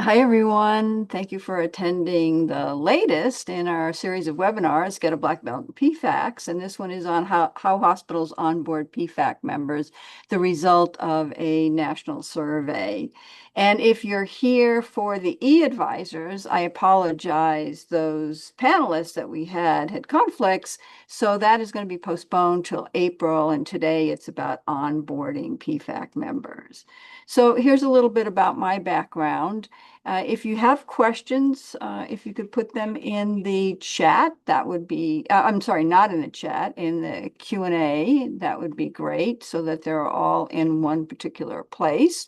Hi, everyone. Thank you for attending the latest in our series of webinars, Get a Black Belt in PFACs. And this one is on how hospitals onboard PFAC members, the result of a national survey. And if you're here for the e-advisors, I apologize. Those panelists that we had conflicts. So that is going to be postponed till April. And today it's about onboarding PFAC members. So here's a little bit about my background. If you have questions, if you could put them in the chat, that would be, I'm sorry, not in the chat, in the Q&A, that would be great so that they're all in one particular place.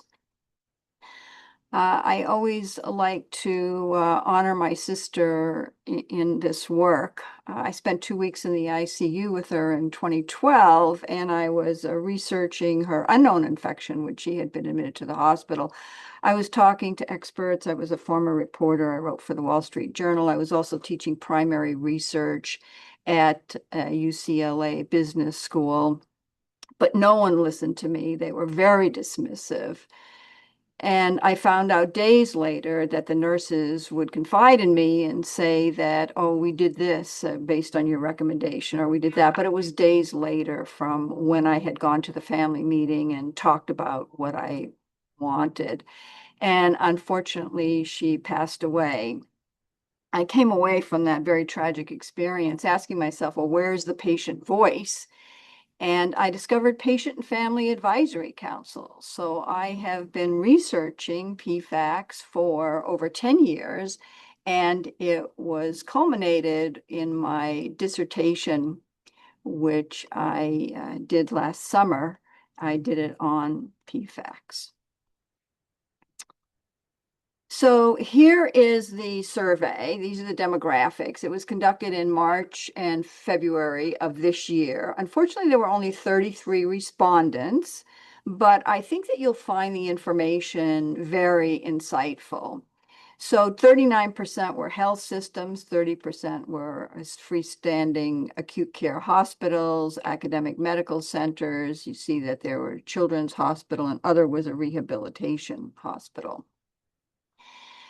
I always like to honor my sister in this work. I spent 2 weeks in the ICU with her in 2012, and I was researching her unknown infection, which she had been admitted to the hospital. I was talking to experts. I was a former reporter. I wrote for the Wall Street Journal. I was also teaching primary research at UCLA Business School, but no one listened to me. They were very dismissive. And I found out days later that the nurses would confide in me and say that, oh, we did this based on your recommendation, or we did that. But it was days later from when I had gone to the family meeting and talked about what I wanted. And unfortunately, she passed away. I came away from that very tragic experience asking myself, well, where's the patient voice? And I discovered patient and family advisory councils. So I have been researching PFACs for over 10 years, and it was culminated in my dissertation, which I did last summer. I did it on PFACs. So here is the survey. These are the demographics. It was conducted in March and February of this year. Unfortunately, there were only 33 respondents, but I think that you'll find the information very insightful. So 39% were health systems, 30% were freestanding acute care hospitals, academic medical centers. You see that there were children's hospital, and other was a rehabilitation hospital.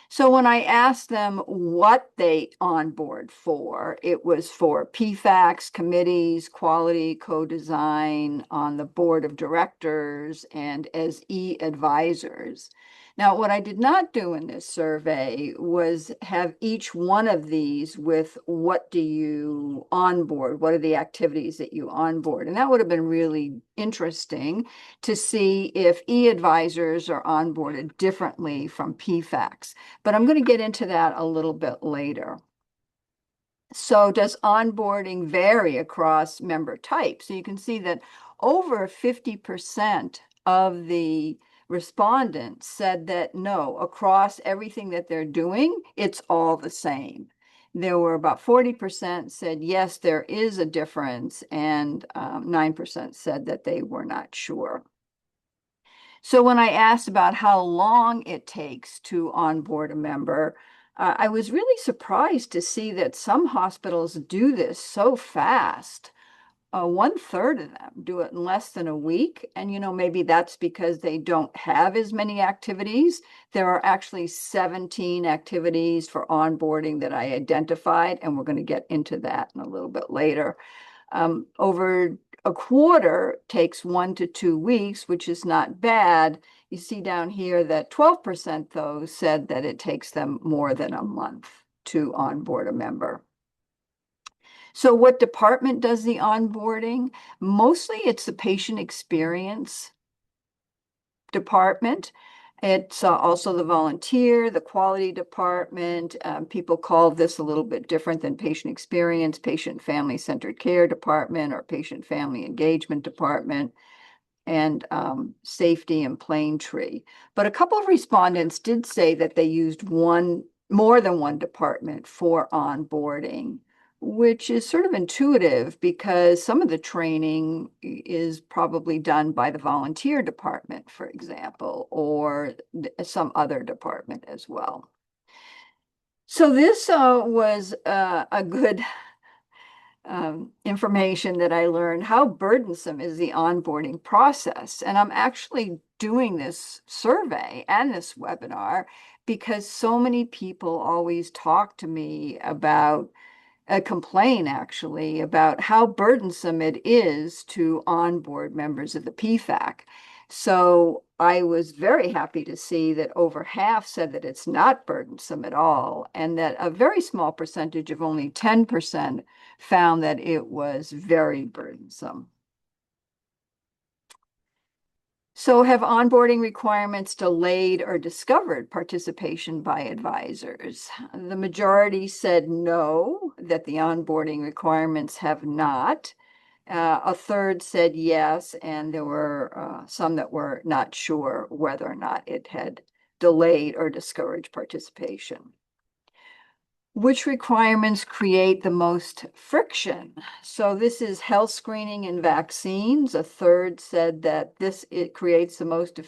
So when I asked them what they onboard for, it was for PFACs, committees, quality, co-design on the board of directors, and as e-advisors. Now, what I did not do in this survey was have each one of these with what do you onboard? What are the activities that you onboard? And that would have been really interesting to see if e-advisors are onboarded differently from PFACs. But I'm going to get into that a little bit later. So does onboarding vary across member types? So you can see that over 50% of the respondents said that no, across everything that they're doing, it's all the same. There were about 40% said, yes, there is a difference, and 9% said that they were not sure. So when I asked about how long it takes to onboard a member, I was really surprised to see that some hospitals do this so fast. 1/3 of them do it in less than a week. And, maybe that's because they don't have as many activities. There are actually 17 activities for onboarding that I identified, and we're going to get into that in a little bit later. Over a quarter takes 1 to 2 weeks, which is not bad. You see down here that 12% though said that it takes them more than a month to onboard a member. So what department does the onboarding? Mostly it's the patient experience department. It's also the volunteer, the quality department. People call this a little bit different than patient experience, patient family-centered care department, or patient family engagement department, and safety and plane tree. But a couple of respondents did say that they used more than one department for onboarding, which is sort of intuitive because some of the training is probably done by the volunteer department, for example, or some other department as well. So this was a good information that I learned. How burdensome is the onboarding process? And I'm actually doing this survey and this webinar because so many people always talk to me about complain actually about how burdensome it is to onboard members of the PFAC. So I was very happy to see that over half said that it's not burdensome at all, and that a very small percentage of only 10% found that it was very burdensome. So have onboarding requirements delayed or discovered participation by advisors? The majority said no, that the onboarding requirements have not. A third said yes, and there were some that were not sure whether or not it had delayed or discouraged participation. Which requirements create the most friction? So this is health screening and vaccines. A third said that it creates the most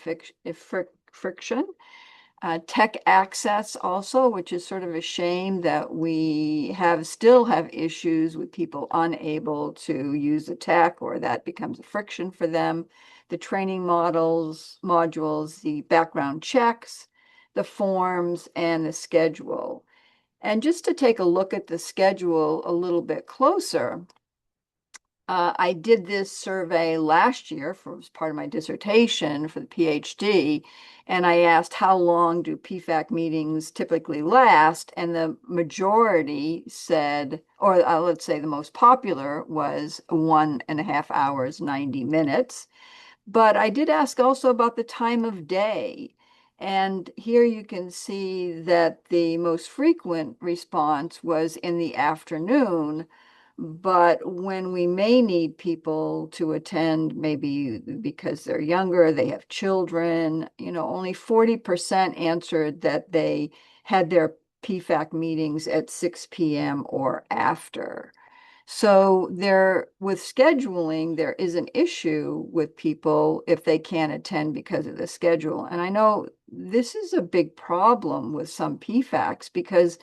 friction. Tech access also, which is sort of a shame that we still have issues with people unable to use the tech, or that becomes a friction for them. The training modules, the background checks, the forms, and the schedule. And just to take a look at the schedule a little bit closer, I did this survey last year as part of my dissertation for the PhD, and I asked how long do PFAC meetings typically last, and the majority said, or let's say the most popular was 1.5 hours, 90 minutes. But I did ask also about the time of day. And here you can see that the most frequent response was in the afternoon. But when we may need people to attend, maybe because they're younger, they have children, only 40% answered that they had their PFAC meetings at 6 p.m. or after. So with scheduling, there is an issue with people if they can't attend because of the schedule. And I know this is a big problem with some PFACs because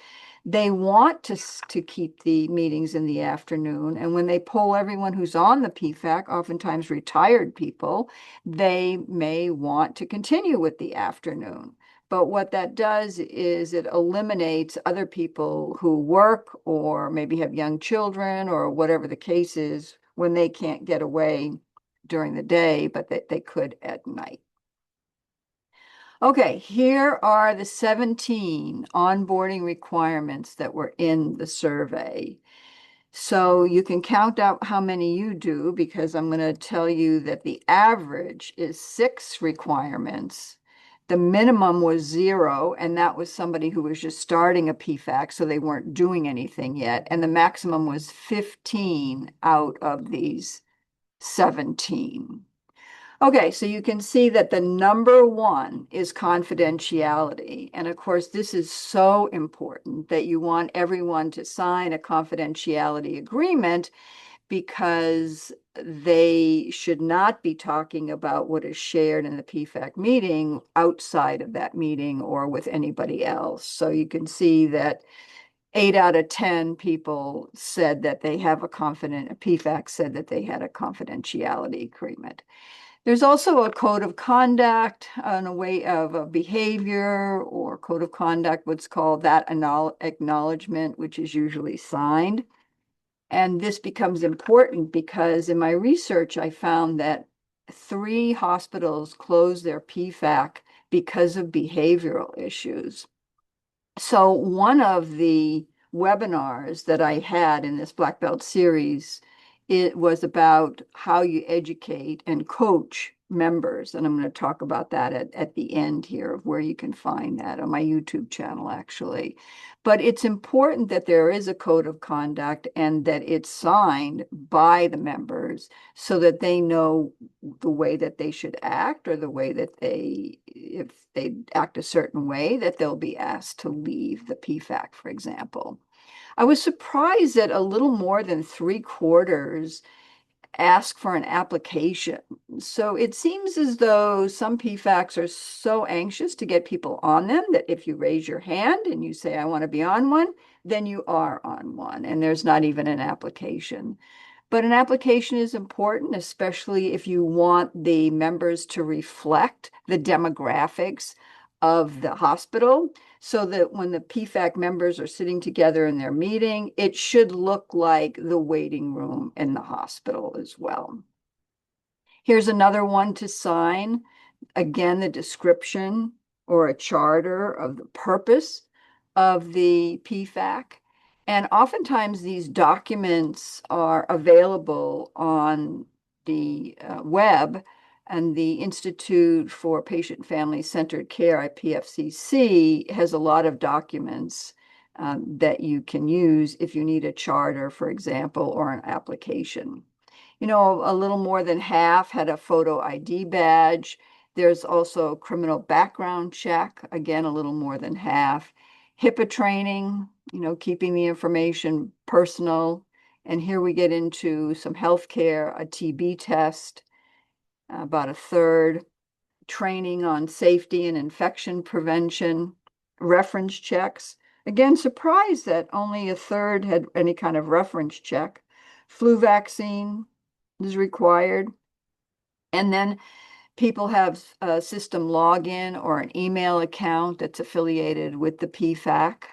they want to keep the meetings in the afternoon. And when they poll everyone who's on the PFAC, oftentimes retired people, they may want to continue with the afternoon. But what that does is it eliminates other people who work or maybe have young children or whatever the case is when they can't get away during the day, but that they could at night. Okay, here are the 17 onboarding requirements that were in the survey. So you can count out how many you do, because I'm going to tell you that the average is 6 requirements. The minimum was 0, and that was somebody who was just starting a PFAC, so they weren't doing anything yet. And the maximum was 15 out of these 17. Okay, so you can see that the number 1 is confidentiality. And of course, this is so important that you want everyone to sign a confidentiality agreement, because they should not be talking about what is shared in the PFAC meeting outside of that meeting or with anybody else. So you can see that 8 out of 10 people said that they have PFAC said that they had a confidentiality agreement. There's also a code of conduct and a way of a behavior, or code of conduct, what's called that acknowledgement, which is usually signed. And this becomes important because in my research, I found that 3 hospitals closed their PFAC because of behavioral issues. So one of the webinars that I had in this Black Belt series, it was about how you educate and coach members. And I'm going to talk about that at the end here, of where you can find that on my YouTube channel, actually. But it's important that there is a code of conduct and that it's signed by the members so that they know the way that they should act, or the way that if they act a certain way, that they'll be asked to leave the PFAC, for example. I was surprised that a little more than 3/4 ask for an application. So it seems as though some PFACs are so anxious to get people on them that if you raise your hand and you say, I want to be on one, then you are on one, and there's not even an application. But an application is important, especially if you want the members to reflect the demographics of the hospital, so that when the PFAC members are sitting together in their meeting, it should look like the waiting room in the hospital as well. Here's another one to sign. Again, the description or a charter of the purpose of the PFAC. And oftentimes these documents are available on the web, and the Institute for Patient and Family Centered Care, IPFCC, has a lot of documents that you can use if you need a charter, for example, or an application. A little more than half had a photo ID badge. There's also criminal background check, again, a little more than half. HIPAA training, keeping the information personal. And here we get into some healthcare, a TB test, about a third, training on safety and infection prevention, reference checks. Again, surprised that only a third had any kind of reference check. Flu vaccine is required. And then people have a system login or an email account that's affiliated with the PFAC.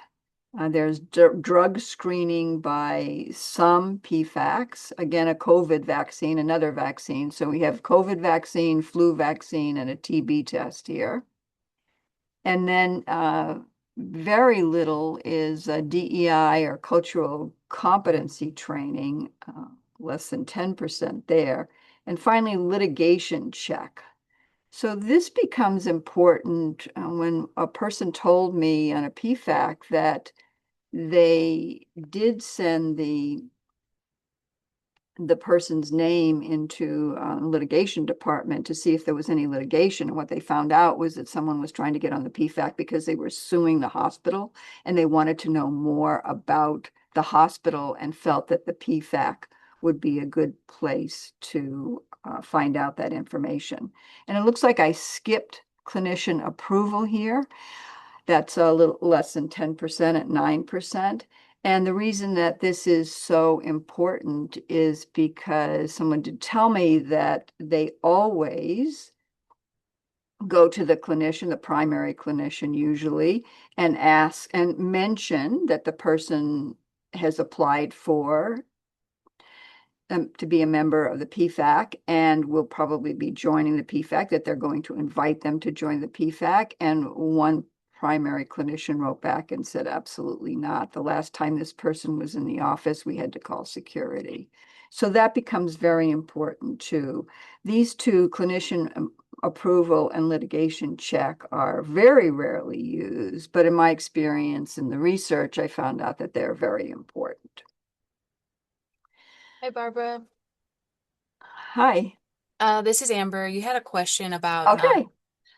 There's drug screening by some PFACs. Again, a COVID vaccine, another vaccine. So we have COVID vaccine, flu vaccine, and a TB test here. And then very little is DEI or cultural competency training, less than 10% there. And finally, litigation check. So this becomes important when a person told me on a PFAC that they did send the person's name into litigation department to see if there was any litigation. And what they found out was that someone was trying to get on the PFAC because they were suing the hospital, and they wanted to know more about the hospital and felt that the PFAC would be a good place to find out that information. And it looks like I skipped clinician approval here. That's a little less than 10% at 9%. And the reason that this is so important is because someone did tell me that they always go to the clinician, the primary clinician usually, and ask and mention that the person has applied for to be a member of the PFAC and will probably be joining the PFAC, that they're going to invite them to join the PFAC. And one primary clinician wrote back and said, absolutely not. The last time this person was in the office, we had to call security. So that becomes very important too. These two, clinician approval and litigation check, are very rarely used, but in my experience in the research, I found out that they're very important. Hi, Barbara. Hi. This is Amber. You had a question about Okay.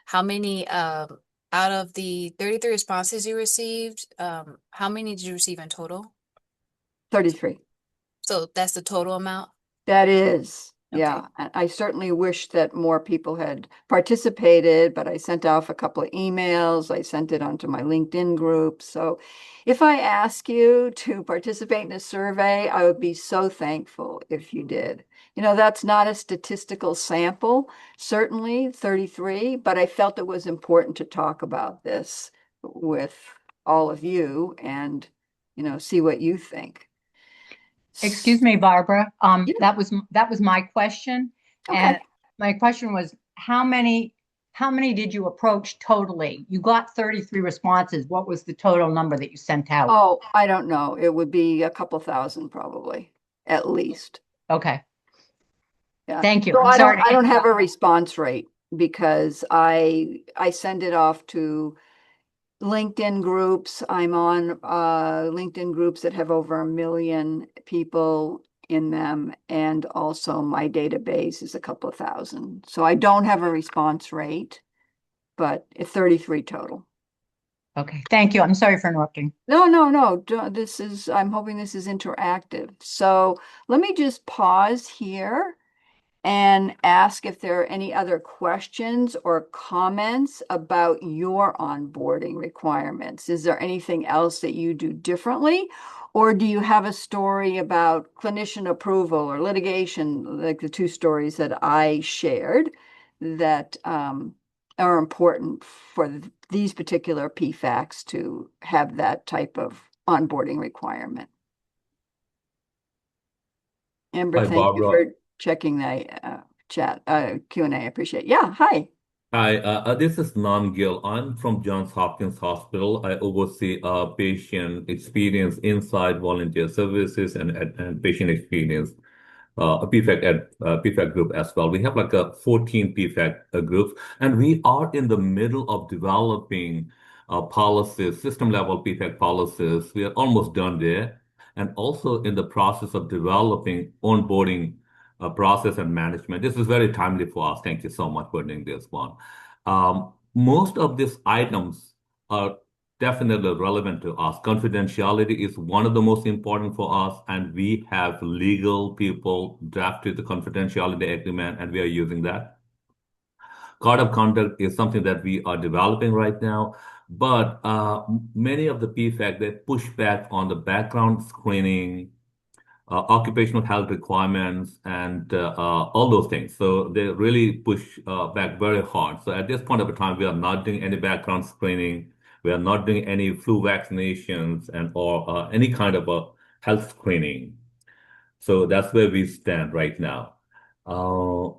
how many out of the 33 responses you received, how many did you receive in total? 33. So that's the total amount? That is, Okay. yeah. I certainly wish that more people had participated, but I sent off a couple of emails. I sent it onto my LinkedIn group. So if I ask you to participate in a survey, I would be so thankful if you did. That's not a statistical sample, certainly 33, but I felt it was important to talk about this with all of you and, see what you think. Excuse me, Barbara. Yeah, That was my question, okay. and my question was how many did you approach totally? You got 33 responses. What was the total number that you sent out? Oh, I don't know. It would be a couple thousand probably, at least. Okay, Yeah. thank you. So I'm I don't sorry to I don't have interrupt. a response rate because I send it off to LinkedIn groups. I'm on LinkedIn groups that have over 1 million people in them, and also my database is a couple of thousand. So I don't have a response rate, but it's 33 total. Okay, thank you. I'm sorry for interrupting. No, no, no. I'm hoping this is interactive. So let me just pause here and ask if there are any other questions or comments about your onboarding requirements. Is there anything else that you do differently? Or do you have a story about clinician approval or litigation, like the two stories that I shared that are important for these particular PFACs to have that type of onboarding requirement? Amber, Hi, thank you Barbara. for checking the chat Q&A. I appreciate it. Yeah, hi. Hi, this is Nam Gill. I'm from Johns Hopkins Hospital. I oversee patient experience inside volunteer services and patient experience, a PFAC group as well. We have like a 14 PFAC groups, and we are in the middle of developing policies, system level PFAC policies. We are almost done there, and also in the process of developing onboarding process and management. This is very timely for us. Thank you so much for doing this one. Most of these items are definitely relevant to us. Confidentiality is one of the most important for us, and we have legal people drafted the confidentiality agreement, and we are using that. Code of conduct is something that we are developing right now, but many of the PFAC, they push back on the background screening, occupational health requirements, and all those things. So they really push back very hard. So at this point of time, we are not doing any background screening. We are not doing any flu vaccinations and or any kind of a health screening. So that's where we stand right now. Uh,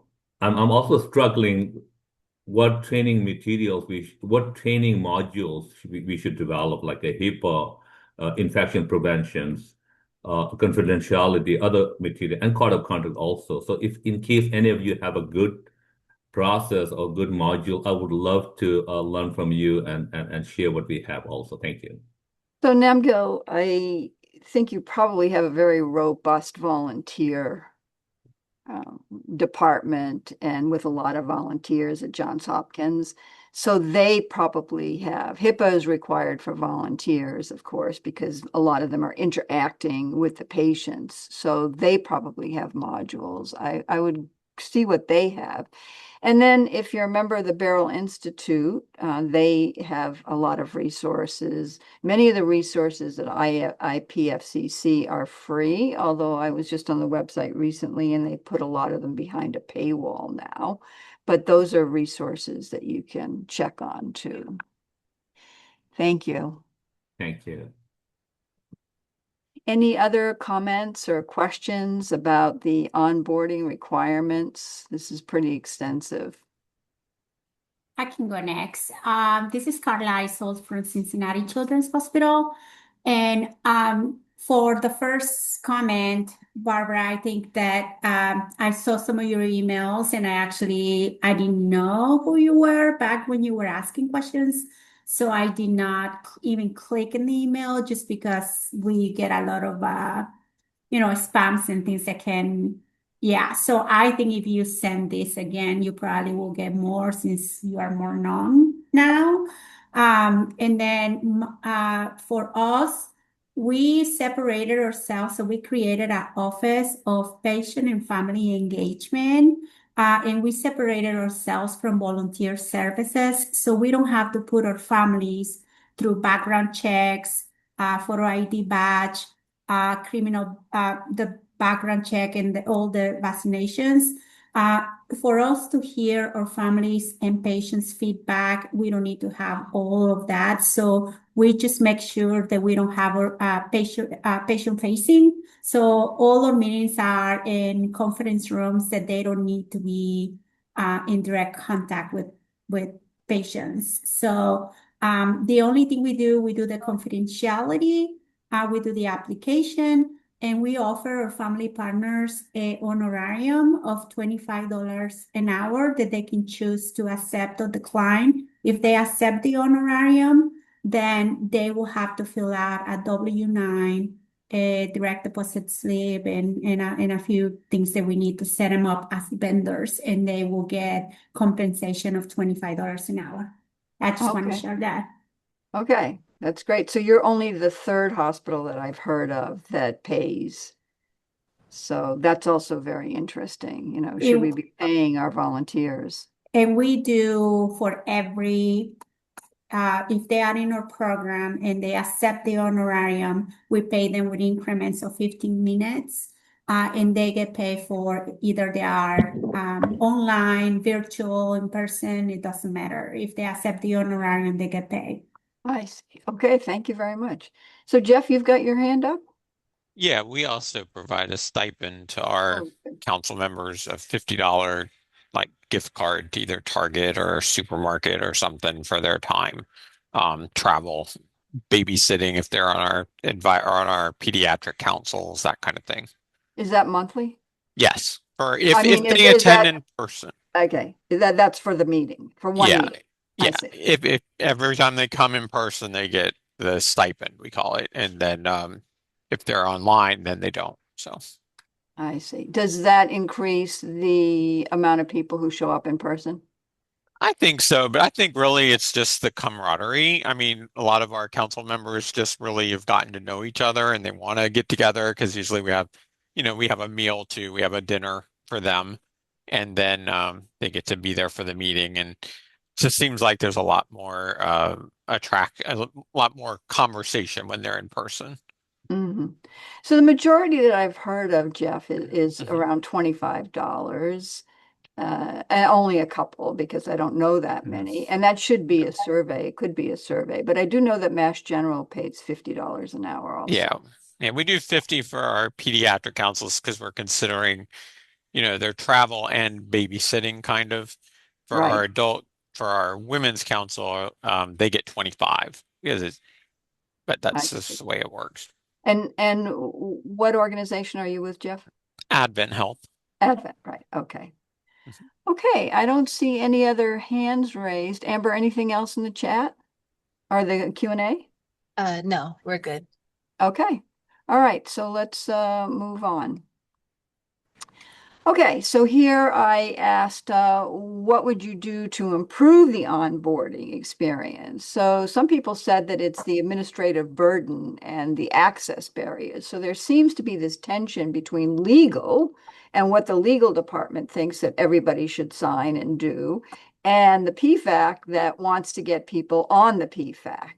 I'm also struggling what training materials what training modules we should develop, like a HIPAA, infection preventions, confidentiality, other material, and code of conduct also. So if in case any of you have a good process or good module, I would love to learn from you and share what we have also. Thank you. So Namgil, I think you probably have a very robust volunteer department and with a lot of volunteers at Johns Hopkins. So they probably have HIPAA is required for volunteers, of course, because a lot of them are interacting with the patients. So they probably have modules. I would see what they have. And then if you're a member of the Barrel Institute, they have a lot of resources. Many of the resources at IPFCC are free, although I was just on the website recently and they put a lot of them behind a paywall now. But those are resources that you can check on too. Thank you. Thank you. Any other comments or questions about the onboarding requirements? This is pretty extensive. I can go next. This is Carla Isold from Cincinnati Children's Hospital. And for the first comment, Barbara, I think that I saw some of your emails and I didn't know who you were back when you were asking questions. So I did not even click in the email just because we get a lot of, spams and things that can, yeah. So I think if you send this again, you probably will get more since you are more known now. And then for us, we separated ourselves. So we created an office of patient and family engagement. And we separated ourselves from volunteer services. So we don't have to put our families through background checks, photo ID badge, the background check and all the vaccinations. For us to hear our families and patients' feedback, we don't need to have all of that. So we just make sure that we don't have our patient facing. So all our meetings are in conference rooms that they don't need to be in direct contact with patients. So the only thing we do the confidentiality, we do the application, and we offer our family partners an honorarium of $25 an hour that they can choose to accept or decline. If they accept the honorarium, then they will have to fill out a W-9, a direct deposit slip, and a few things that we need to set them up as vendors, and they will get compensation of $25 an hour. I just want to share that. Okay, that's great. So you're only the third hospital that I've heard of that pays. So that's also very interesting. Should we be paying our volunteers? And we do for every if they are in our program and they accept the honorarium, we pay them with increments of 15 minutes. And they get paid for either they are online, virtual, in person, it doesn't matter. If they accept the honorarium, they get paid. I see. Okay, thank you very much. So Jeff, you've got your hand up? Yeah, we also provide a stipend to our Oh, good. council members, a $50 like gift card to either Target or a supermarket or something for their time. Travel, babysitting if they're on our or on our pediatric councils, that kind of thing. Is that monthly? Yes, or I if mean, they is attend that in person. okay? That's for the meeting, for one Yeah, meeting. I yeah. see. If every time they come in person, they get the stipend, we call it, and then if they're online, then they don't. So. I see. Does that increase the amount of people who show up in person? I think so, but I think really it's just the camaraderie. I mean, a lot of our council members just really have gotten to know each other and they want to get together because usually we have, we have a meal too, we have a dinner for them, and then they get to be there for the meeting. And it just seems like there's a lot more a lot more conversation when they're in person. Hmm. So the majority that I've heard of, Jeff, is Mhm. around $25. And only a couple because I don't know that many. And that should be a survey. It could be a survey. But I do know that Mass General pays $50 an hour Yeah. also. Yeah, we do 50 for our pediatric councils because we're considering their travel and babysitting kind of. For Right. for our women's council, they get 25 but I that's see. just the way it works. And what organization are you with, Jeff? Advent Health. Advent, right. Okay. Mhm. Okay. I don't see any other hands raised. Amber, anything else in the chat or the Q&A? No, we're good. Okay. All right. So let's move on. Okay, so here I asked, what would you do to improve the onboarding experience? So some people said that it's the administrative burden and the access barriers. So there seems to be this tension between legal and what the legal department thinks that everybody should sign and do, and the PFAC that wants to get people on the PFAC.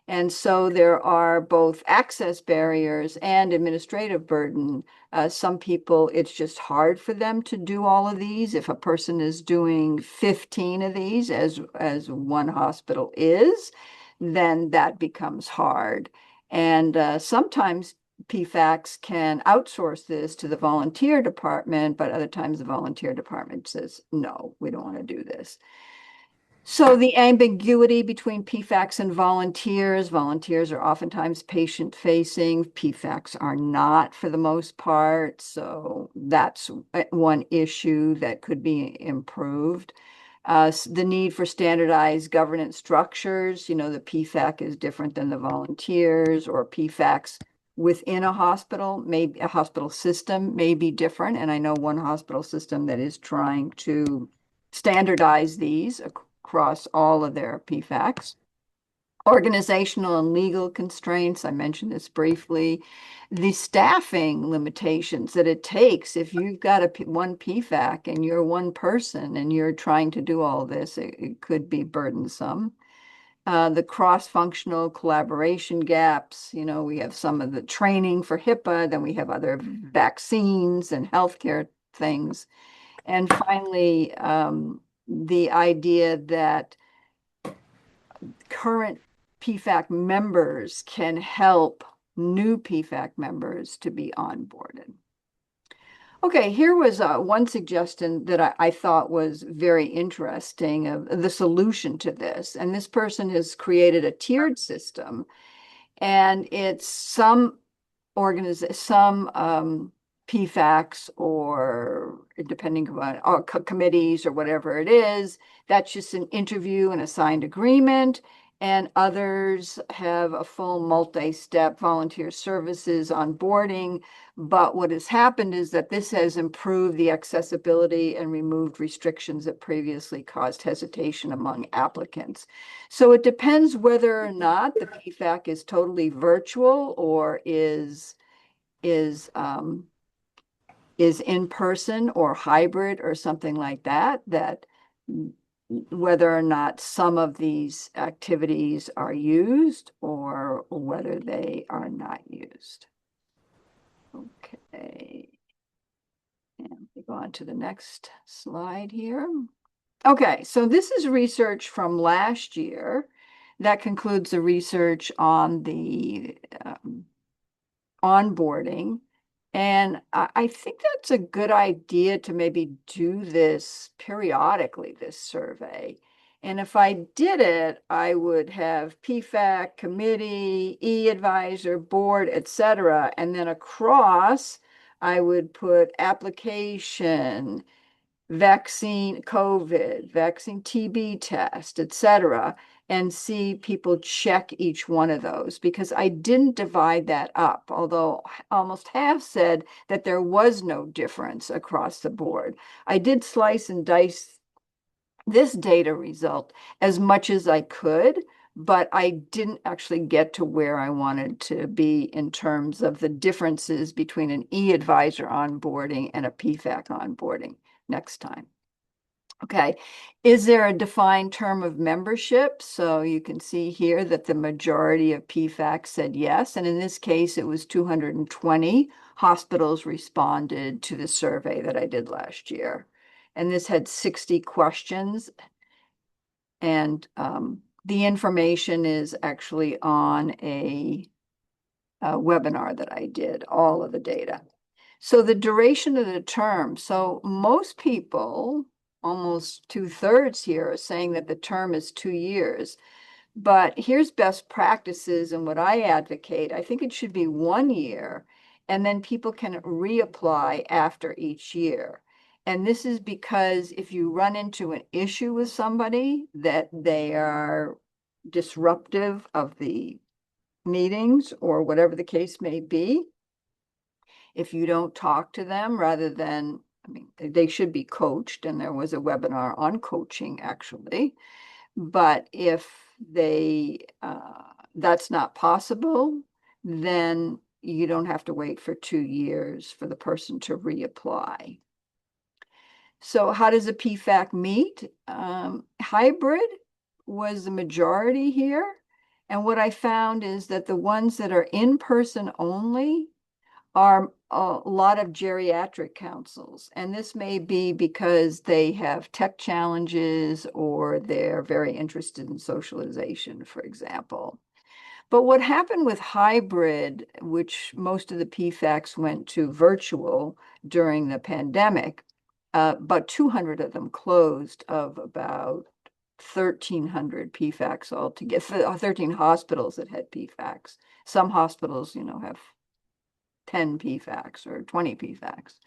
And so there are both access barriers and administrative burden. Some people, it's just hard for them to do all of these. If a person is doing 15 of these, as one hospital is, then that becomes hard. And sometimes PFACs can outsource this to the volunteer department, but other times the volunteer department says, no, we don't want to do this. So the ambiguity between PFACs and volunteers are oftentimes patient-facing. PFACs are not for the most part. So that's one issue that could be improved. The need for standardized governance structures. The PFAC is different than the volunteers, or PFACs within a hospital, maybe a hospital system may be different. And I know one hospital system that is trying to standardize these across all of their PFACs. Organizational and legal constraints, I mentioned this briefly. The staffing limitations that it takes if you've got one PFAC and you're one person and you're trying to do all this, it could be burdensome. The cross-functional collaboration gaps, we have some of the training for HIPAA, then we have other vaccines and healthcare things. And finally, the idea that current PFAC members can help new PFAC members to be onboarded. Okay, here was one suggestion that I thought was very interesting of the solution to this. And this person has created a tiered system, and it's some PFACs, or depending on committees or whatever it is, that's just an interview and a signed agreement. And others have a full multi-step volunteer services onboarding. But what has happened is that this has improved the accessibility and removed restrictions that previously caused hesitation among applicants. So it depends whether or not the PFAC is totally virtual or is in person or hybrid or something like that whether or not some of these activities are used or whether they are not used. Okay. And we go on to the next slide here. Okay, so this is research from last year. That concludes the research on the onboarding. And I think that's a good idea to maybe do this periodically, this survey. And if I did it, I would have PFAC, committee, e-advisor, board, etc. And then across, I would put application, vaccine COVID, vaccine TB test, etc., and see people check each one of those, because I didn't divide that up, although almost half said that there was no difference across the board. I did slice and dice this data result as much as I could, but I didn't actually get to where I wanted to be in terms of the differences between an e-advisor onboarding and a PFAC onboarding. Next time. Okay, is there a defined term of membership? So you can see here that the majority of PFACs said yes, and in this case, it was 220 hospitals responded to the survey that I did last year. And this had 60 questions, and the information is actually on a webinar that I did, all of the data. So the duration of the term. So most people, almost 2/3 here, are saying that the term is 2 years. But here's best practices and what I advocate. I think it should be 1 year, and then people can reapply after each year. And this is because if you run into an issue with somebody that they are disruptive of the meetings or whatever the case may be, if you don't talk to them rather than, I mean, they should be coached, and there was a webinar on coaching actually. But if they that's not possible, then you don't have to wait for 2 years for the person to reapply. So how does a PFAC meet? Hybrid was the majority here. And what I found is that the ones that are in person only are a lot of geriatric councils. And this may be because they have tech challenges or they're very interested in socialization, for example. But what happened with hybrid, which most of the PFACs went to virtual during the pandemic, about 200 of them closed of about 1,300 PFACs altogether, 13 hospitals that had PFACs. Some hospitals, have 10 PFACs or 20 PFACs.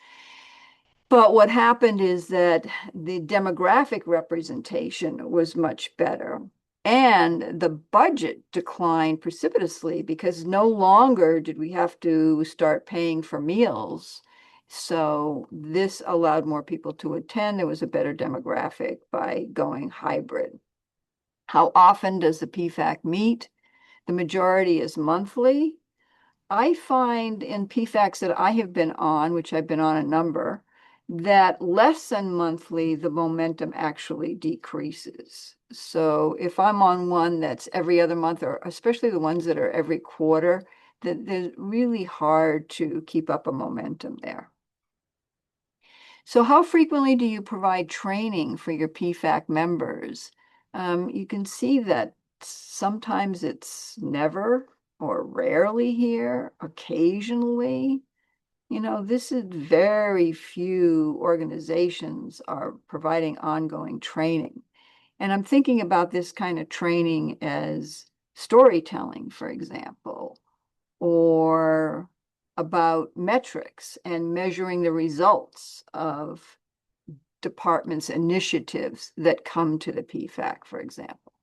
But what happened is that the demographic representation was much better. And the budget declined precipitously because no longer did we have to start paying for meals. So this allowed more people to attend. There was a better demographic by going hybrid. How often does the PFAC meet? The majority is monthly. I find in PFACs that I have been on, which I've been on a number, that less than monthly, the momentum actually decreases. So if I'm on one that's every other month, or especially the ones that are every quarter, that they're really hard to keep up a momentum there. So how frequently do you provide training for your PFAC members? You can see that sometimes it's never or rarely here, occasionally. This is very few organizations are providing ongoing training. And I'm thinking about this kind of training as storytelling, for example, or about metrics and measuring the results of departments' initiatives that come to the PFAC, for example.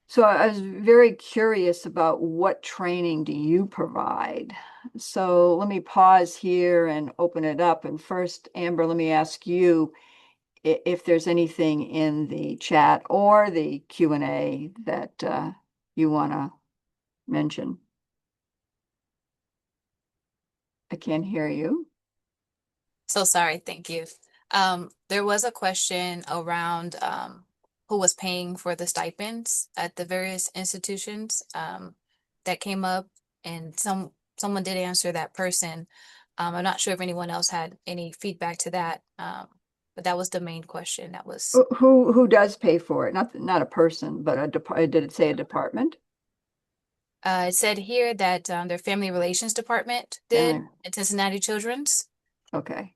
So I was very curious about what training do you provide? So let me pause here and open it up. And first, Amber, let me ask you if there's anything in the chat or the Q&A that you want to mention. I can't hear you. So sorry, thank you. There was a question around who was paying for the stipends at the various institutions that came up, and someone did answer that person. I'm not sure if anyone else had any feedback to that, but that was the main question that was. Who does pay for it? Not a person, but did it say a department? It said here that their family relations department did at Cincinnati Children's. Okay.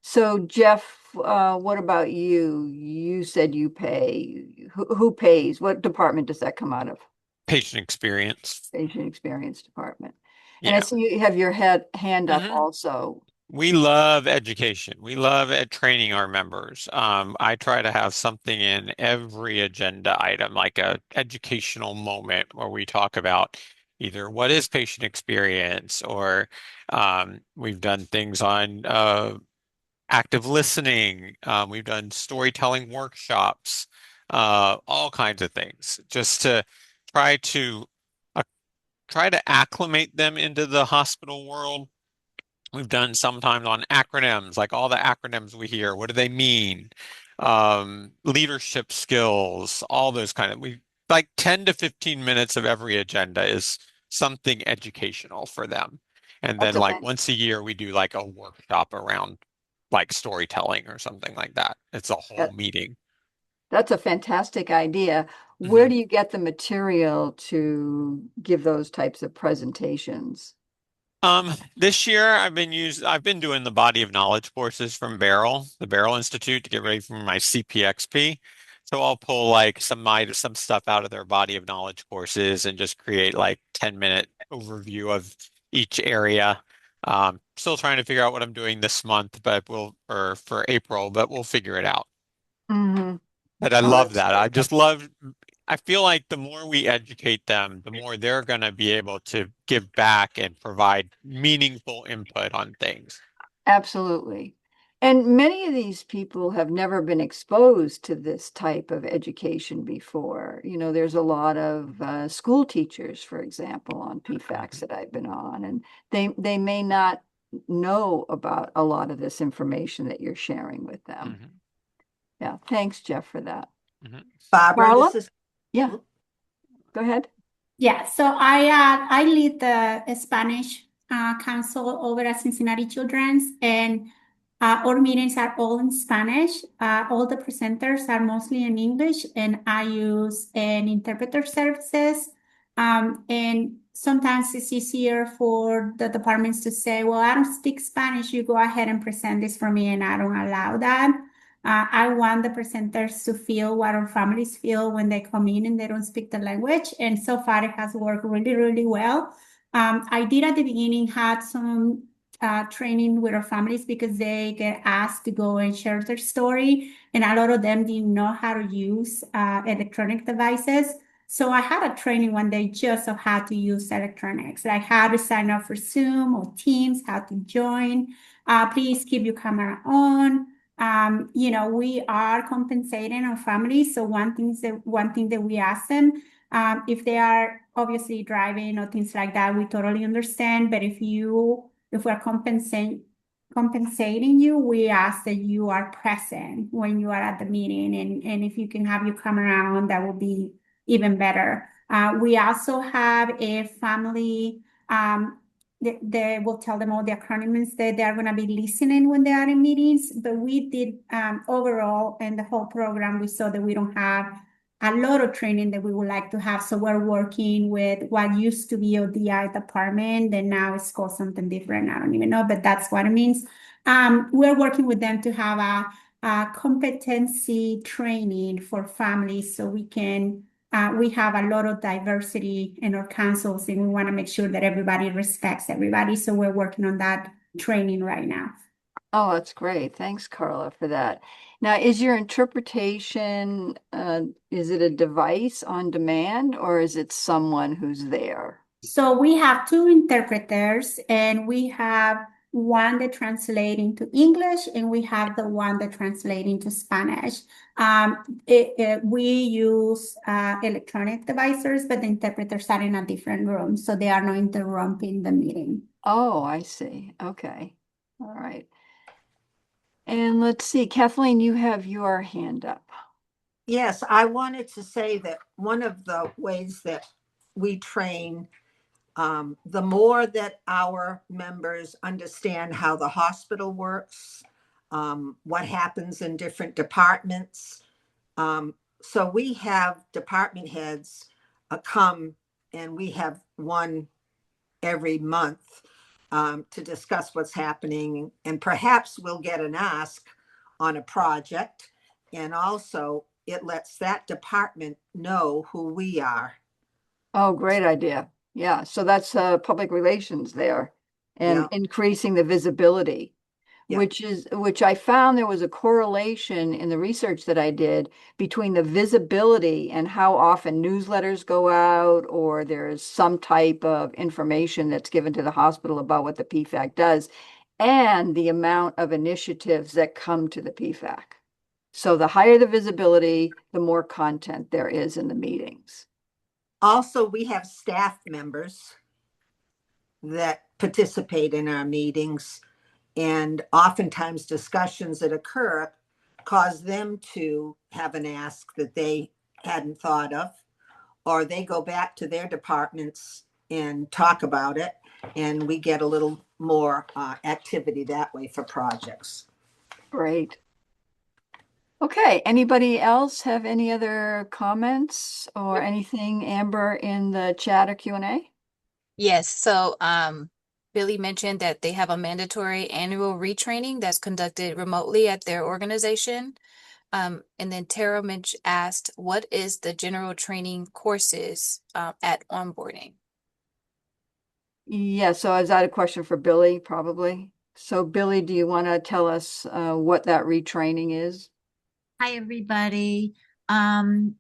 So Jeff, what about you? You said you pay. Who pays? What department does that come out of? Patient experience. Patient experience department. And I Yeah. see you have your hand up Mhm. also. We love education. We love training our members. I try to have something in every agenda item, like a educational moment where we talk about either what is patient experience, or we've done things on active listening. We've done storytelling workshops, all kinds of things, just to try to uh, try to acclimate them into the hospital world. We've done sometimes on acronyms, like all the acronyms we hear. What do they mean? Leadership skills, all those kind of. We like 10 to 15 minutes of every agenda is something educational for them. And That's then a like fan once a year we do like a workshop around like storytelling or something like that. It's a whole that, meeting. that's a fantastic idea. Where Mhm. do you get the material to give those types of presentations? This year I've been doing the body of knowledge courses from the Barrel Institute, to get ready for my CPXP. So I'll pull like some stuff out of their body of knowledge courses and just create like 10-minute overview of each area. Still trying to figure out what I'm doing this month, or for April, but we'll figure it out. Mm-hmm. But I Oh, love that's that. great. I feel like the more we educate them, the more they're going to be able to give back and provide meaningful input on things. Absolutely. And many of these people have never been exposed to this type of education before. There's a lot of school teachers, for example, on PFACs Mhm. that I've been on, and they may not know about a lot of this information that you're sharing with them. Mhm. Yeah, thanks, Jeff, for that. Mhm. Barbara, Carla? this is Yeah, go ahead. Yeah, so I lead the Spanish Council over at Cincinnati Children's, and our meetings are all in Spanish. All the presenters are mostly in English, and I use an interpreter services. And sometimes it's easier for the departments to say, "Well, I don't speak Spanish. You go ahead and present this for me," and I don't allow that. I want the presenters to feel what our families feel when they come in and they don't speak the language. And so far, it has worked really, really well. I did at the beginning had some training with our families because they get asked to go and share their story. And a lot of them didn't know how to use electronic devices. So I had a training one day just of how to use electronics, like how to sign up for Zoom or Teams, how to join. Please keep your camera on. We are compensating our families. So one thing that we ask them, if they are obviously driving or things like that, we totally understand. But if we're compensating you, we ask that you are present when you are at the meeting, and if you can have your camera on, that will be even better. We also have a family. They will tell them all the acronyms that they are going to be listening when they are in meetings. But we did overall in the whole program, we saw that we don't have a lot of training that we would like to have. So we're working with what used to be ODI department, and now it's called something different. I don't even know, but that's what it means. We're working with them to have a competency training for families so we have a lot of diversity in our councils, and we want to make sure that everybody respects everybody. So we're working on that training right now. Oh, that's great. Thanks, Carla, for that. Now, is your interpretation, is it a device on demand or is it someone who's there? So we have two interpreters, and we have one that translates into English, and we have the one that translates into Spanish. We use electronic devices, but the interpreters are in a different room, so they are not interrupting the meeting. Oh, I see. Okay. All right. And let's see, Kathleen, you have your hand up. Yes, I wanted to say that one of the ways that we train, the more that our members understand how the hospital works, what happens in different departments. So we have department heads come, and we have one every month to discuss what's happening, and perhaps we'll get an ask on a project. And also, it lets that department know who we are. Oh, great idea. Yeah, so that's public relations there and Yeah. increasing the visibility, Yeah. which I found there was a correlation in the research that I did between the visibility and how often newsletters go out or there's some type of information that's given to the hospital about what the PFAC does and the amount of initiatives that come to the PFAC. So the higher the visibility, the more content there is in the meetings. Also, we have staff members that participate in our meetings, and oftentimes discussions that occur cause them to have an ask that they hadn't thought of, or they go back to their departments and talk about it, and we get a little more activity that way for projects. Great. Okay, anybody else have any other comments or anything, Amber, in the chat or Q&A? Yes, so Billy mentioned that they have a mandatory annual retraining that's conducted remotely at their organization. And then Tara asked, what is the general training courses at onboarding? Yeah, so is that a question for Billy, probably? So Billy, do you want to tell us what that retraining is? Hi, everybody. I'm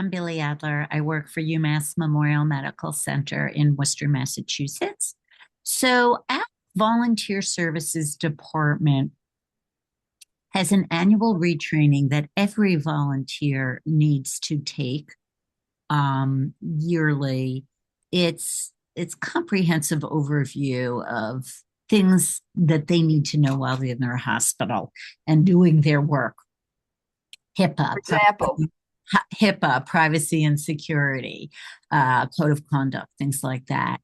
Billy Adler. I work for UMass Memorial Medical Center in Worcester, Massachusetts. So our volunteer services department has an annual retraining that every volunteer needs to take yearly. It's comprehensive overview of things that they need to know while they're in their hospital and doing their work. For example, HIPAA, privacy and security, code of conduct, things like that.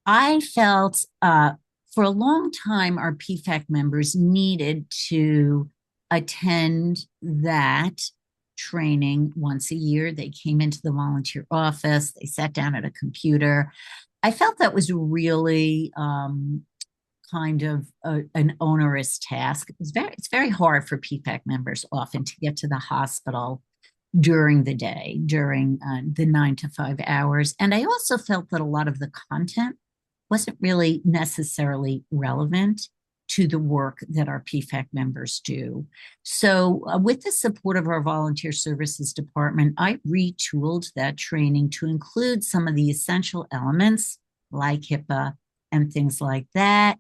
I felt for a long time our PFAC members needed to attend that training once a year. They came into the volunteer office, they sat down at a computer. I felt that was really kind of an onerous task. It's very hard for PFAC members often to get to the hospital during the day, during the 9 to 5 hours. And I also felt that a lot of the content wasn't really necessarily relevant to the work that our PFAC members do. So with the support of our volunteer services department, I retooled that training to include some of the essential elements like HIPAA and things like that.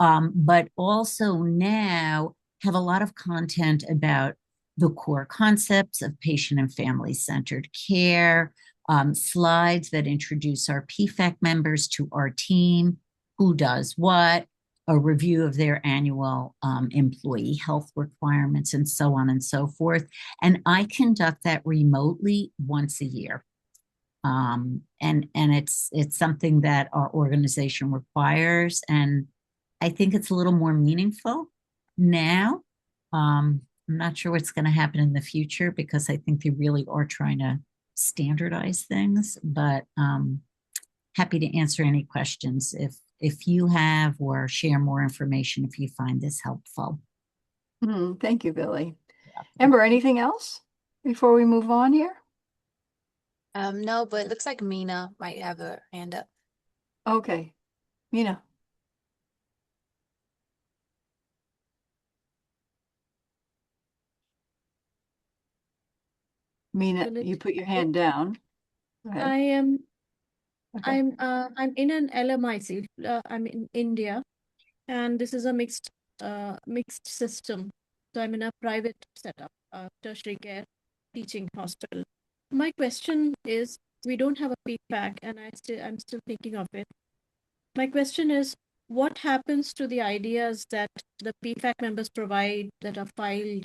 But also now have a lot of content about the core concepts of patient and family-centered care, slides that introduce our PFAC members to our team, who does what, a review of their annual employee health requirements, and so on and so forth. And I conduct that remotely once a year. And it's something that our organization requires, and I think it's a little more meaningful now. I'm not sure what's going to happen in the future because I think they really are trying to standardize things, but happy to answer any questions if you have, or share more information if you find this helpful. Thank you, Billy. Amber, anything else before we move on here? No, but it looks like Mina might have her hand up. Okay, Mina. Mina, you put your hand down. Go ahead. I'm Okay. I'm in an LMIC. I'm in India, and this is a mixed system. So I'm in a private setup, tertiary care teaching hospital. My question is, we don't have a PFAC, and I'm still thinking of it. My question is, what happens to the ideas that the PFAC members provide that are filed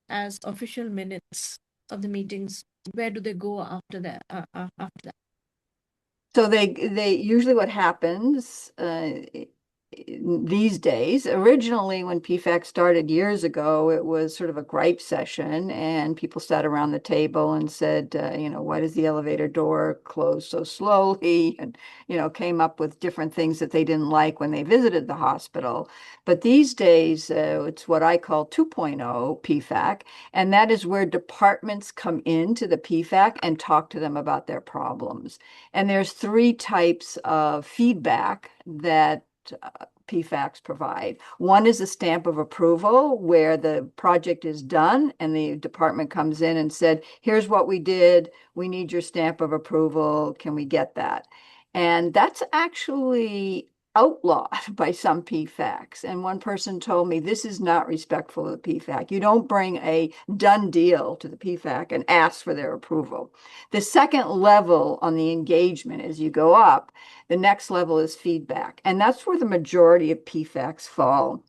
as official minutes of the meetings? Where do they go after that? After that? So they usually what happens these days, originally when PFAC started years ago, it was sort of a gripe session and people sat around the table and said, why does the elevator door close so slowly? And, came up with different things that they didn't like when they visited the hospital. But these days, it's what I call 2.0 PFAC, and that is where departments come into the PFAC and talk to them about their problems. And there's three types of feedback that PFACs provide. One is a stamp of approval where the project is done and the department comes in and said, here's what we did. We need your stamp of approval. Can we get that? And that's actually outlawed by some PFACs. And one person told me this is not respectful of the PFAC. You don't bring a done deal to the PFAC and ask for their approval. The second level on the engagement as you go up, the next level is feedback. And that's where the majority of PFACs fall.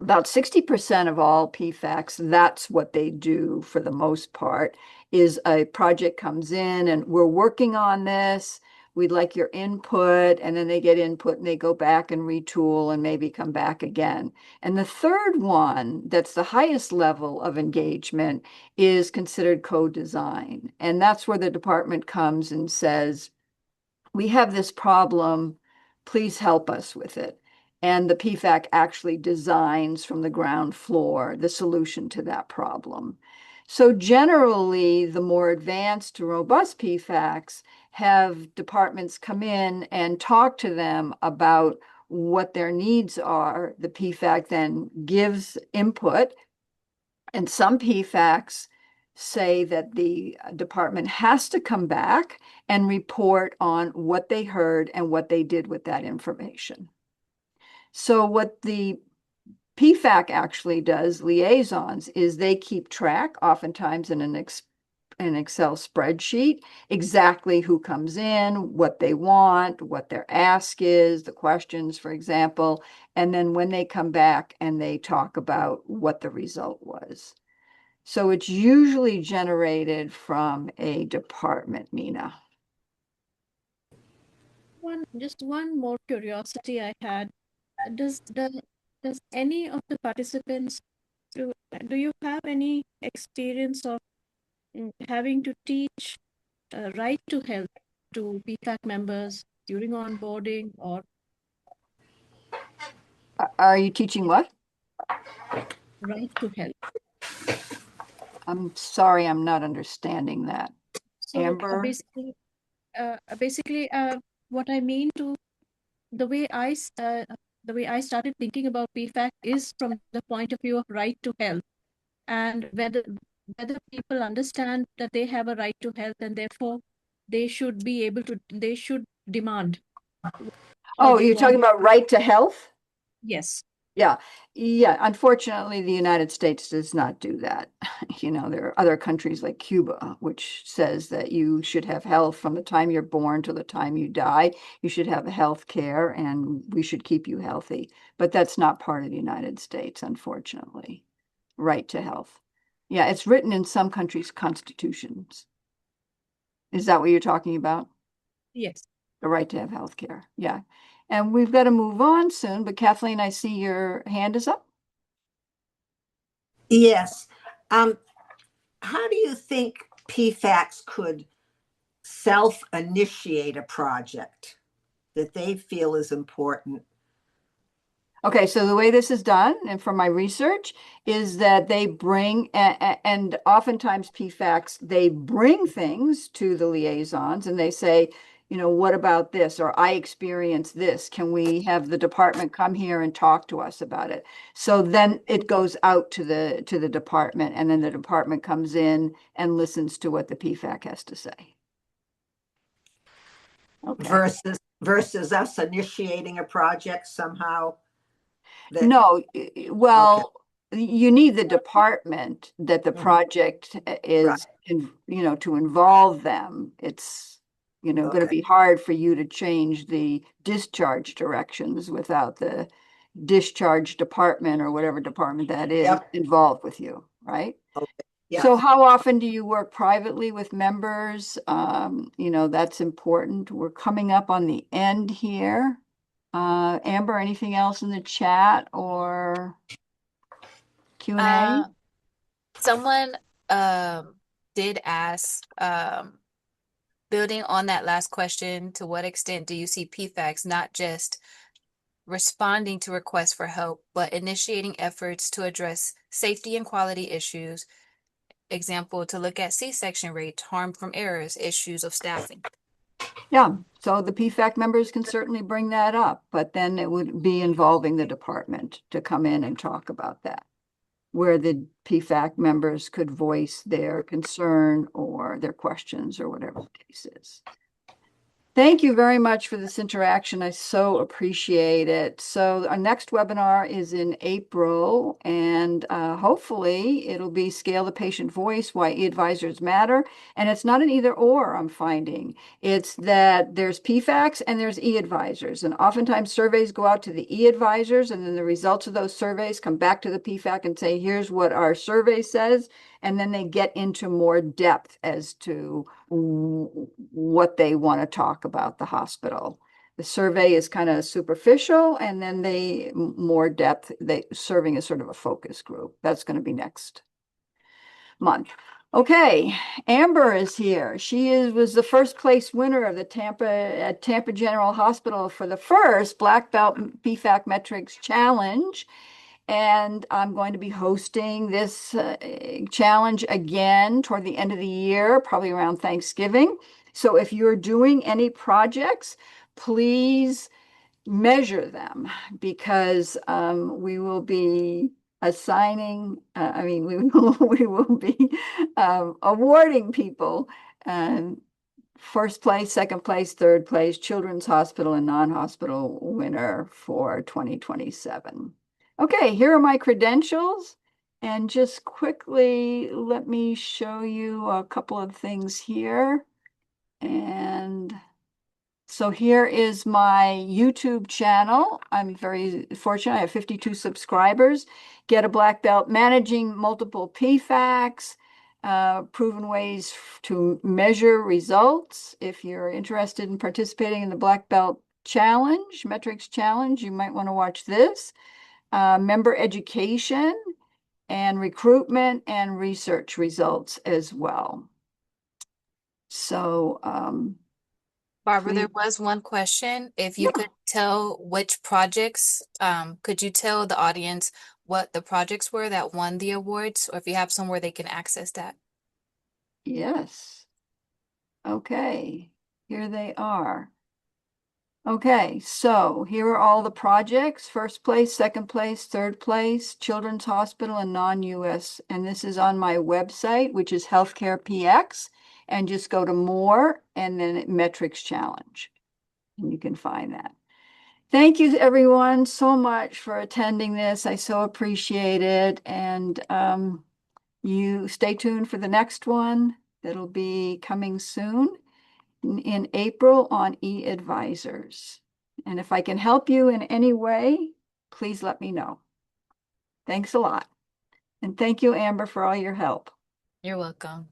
About 60% of all PFACs, that's what they do for the most part, is a project comes in and we're working on this. We'd like your input, and then they get input and they go back and retool and maybe come back again. And the third one, that's the highest level of engagement, is considered co-design. And that's where the department comes and says, we have this problem, please help us with it. And the PFAC actually designs from the ground floor the solution to that problem. So generally, the more advanced to robust PFACs have departments come in and talk to them about what their needs are. The PFAC then gives input, and some PFACs say that the department has to come back and report on what they heard and what they did with that information. So what the PFAC actually does, liaisons, is they keep track, oftentimes in an Excel spreadsheet, exactly who comes in, what they want, what their ask is, the questions, for example, and then when they come back and they talk about what the result was. So it's usually generated from a department, Mina. Just one more curiosity I had. Does any of the participants do you have any experience of having to teach right to health to PFAC members during onboarding, or Are you teaching what? right to health? I'm sorry, I'm not understanding that. So Amber? basically, what I mean to the way I started thinking about PFAC is from the point of view of right to health, and whether people understand that they have a right to health and therefore they should demand. Oh, you're talking about right to health? Yes. Yeah. Unfortunately, the United States does not do that. There are other countries like Cuba, which says that you should have health from the time you're born to the time you die. You should have health care and we should keep you healthy. But that's not part of the United States, unfortunately. Right to health. Yeah, it's written in some countries' constitutions. Is that what you're talking about? Yes. The right to have health care. Yeah. And we've got to move on soon, but Kathleen, I see your hand is up. Yes. How do you think PFACs could self-initiate a project that they feel is important? Okay, so the way this is done, and from my research, is that they bring, and oftentimes PFACs, they bring things to the liaisons and they say, what about this? Or I experienced this. Can we have the department come here and talk to us about it? So then it goes out to the department, and then the department comes in and listens to what the PFAC has to say. Okay. Versus us initiating a project somehow. No, well, you need the department that the project is, to involve them. It's going to Okay. be hard for you to change the discharge directions without the discharge department or whatever department that is Yep. involved with you, right? Okay. Yeah. So how often do you work privately with members? That's important. We're coming up on the end here. Amber, anything else in the chat or Q&A? Someone did ask, building on that last question, to what extent do you see PFACs not just responding to requests for help, but initiating efforts to address safety and quality issues? Example, to look at C-section rates, harm from errors, issues of staffing. Yeah, so the PFAC members can certainly bring that up, but then it would be involving the department to come in and talk about that, where the PFAC members could voice their concern or their questions or whatever the case is. Thank you very much for this interaction. I so appreciate it. So our next webinar is in April, and hopefully it'll be Scale the Patient Voice, Why E-Advisors Matter. And it's not an either or, I'm finding. It's that there's PFACs and there's E-Advisors. And oftentimes surveys go out to the E-Advisors, and then the results of those surveys come back to the PFAC and say, here's what our survey says. And then they get into more depth as to what they want to talk about the hospital. The survey is kind of superficial, and then they more depth, they serving as sort of a focus group. That's going to be next month. Okay, Amber is here. She was the first place winner of the Tampa General Hospital for the first Black Belt PFAC Metrics Challenge. And I'm going to be hosting this challenge again toward the end of the year, probably around Thanksgiving. So if you're doing any projects, please measure them, because we will be assigning, we will be awarding people first place, second place, third place, Children's Hospital and non-hospital winner for 2027. Okay, here are my credentials, and just quickly let me show you a couple of things here. And so here is my YouTube channel. I'm very fortunate. I have 52 subscribers. Get a Black Belt Managing Multiple PFACs, proven ways to measure results. If you're interested in participating in the Black Belt Challenge, Metrics Challenge, you might want to watch this. Member education and recruitment and research results as well. So, Barbara, please. there was one question. If you could tell which projects, could you tell the audience what the projects were that won the awards, or if you have somewhere they can access that? Yes. Okay, here they are. Okay, so here are all the projects: first place, second place, third place, Children's Hospital and non-US. And this is on my website, which is Healthcare PX. And just go to more and then Metrics Challenge. And you can find that. Thank you, everyone, so much for attending this. I so appreciate it. And you stay tuned for the next one that'll be coming soon in April on E-Advisors. And if I can help you in any way, please let me know. Thanks a lot. And thank you, Amber, for all your help. You're welcome.